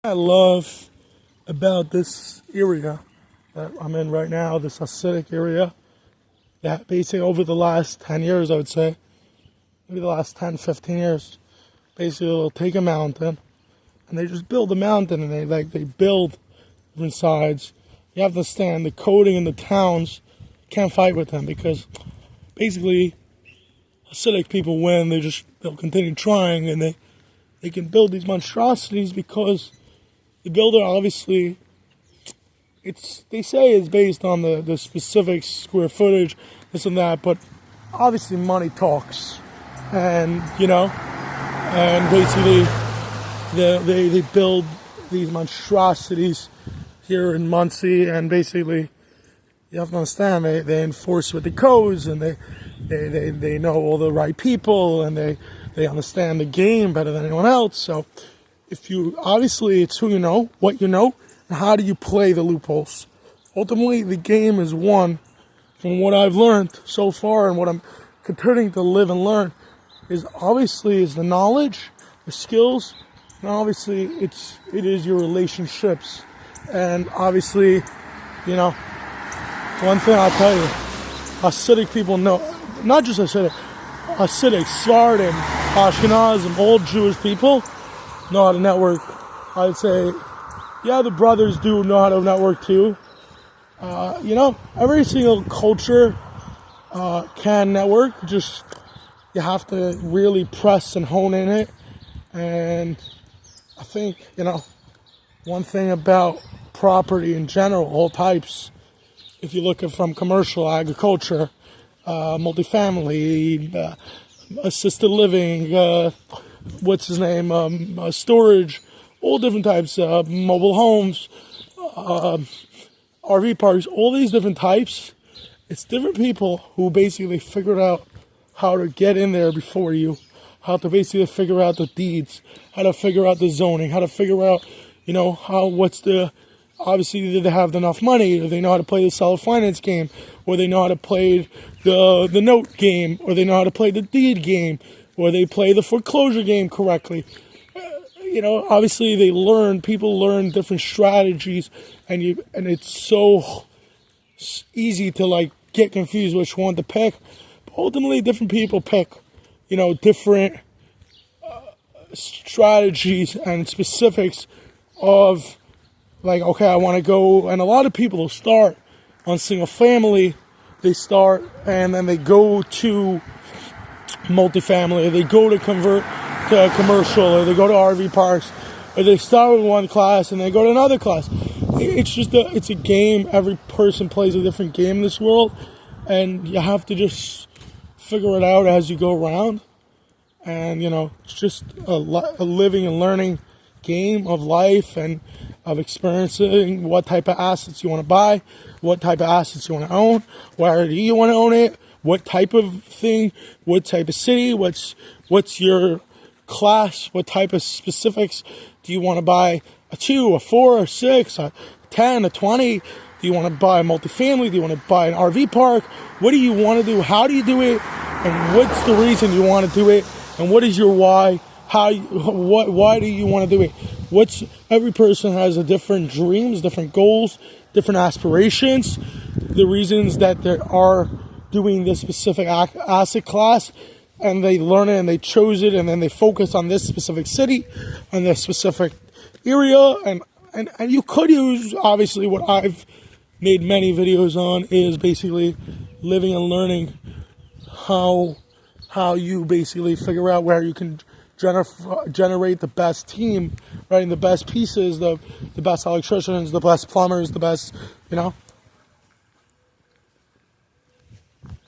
I love about this area that I'm in right now, this Hasidic area, that basically over the last 10 years, I would say, maybe the last 10, 15 years, basically they'll take a mountain and they just build a mountain and they build different sides. You have to understand the coding in the towns can't fight with them because basically Hasidic people win, they'll continue trying and they can build these monstrosities because the builder obviously, they say it's based on the specific square footage, this and that, but obviously money talks. And, and basically they build these monstrosities here in Muncie, and basically you have to understand they enforce with the codes, and they know all the right people, and they understand the game better than anyone else. So obviously it's who you know, what you know, and how do you play the loopholes. Ultimately, the game is won from what I've learned so far, and what I'm continuing to live and learn is the knowledge, the skills, and obviously it is your relationships. And obviously, one thing I'll tell you, Hasidic people know, not just Hasidic, Sephardim, Ashkenazim, old Jewish people know how to network. I'd say, the brothers do know how to network too. Every single culture can network, just you have to really press and hone in it. And I think, one thing about property in general, all types, if you look at from commercial, agriculture, multifamily, assisted living, storage, all different types, mobile homes, RV parks, all these different types. It's different people who basically figured out how to get in there before you, how to basically figure out the deeds, how to figure out the zoning, how to figure out, obviously either they have enough money, or they know how to play the seller finance game, or they know how to play the note game, or they know how to play the deed game, or they play the foreclosure game correctly. Obviously people learn different strategies, and it's so easy to get confused which one to pick. But ultimately, different people pick, different strategies and specifics of okay, I want to go, and a lot of people will start on single family, they start, and then they go to multifamily, or they go to convert to commercial, or they go to RV parks, or they start with one class and they go to another class. It's a game. Every person plays a different game in this world, and you have to just figure it out as you go around. And it's just a living and learning game of life, and of experiencing what type of assets you want to buy, what type of assets you want to own, where do you want to own it, what type of thing, what type of city, what's your class, what type of specifics. Do you want to buy a 2, a 4, a 6, a 10, a 20? Do you want to buy a multifamily? Do you want to buy an RV park? What do you want to do? How do you do it? And what's the reason you want to do it? And what is your why? Why do you want to do it? Every person has a different dreams, different goals, different aspirations. The reasons that they are doing this specific asset class, and they learn it and they chose it, and then they focus on this specific city and this specific area. And you could use, obviously, what I've made many videos on is basically living and learning how you basically figure out where you can generate the best team, right? And the best pieces, the best electricians, the best plumbers, the best,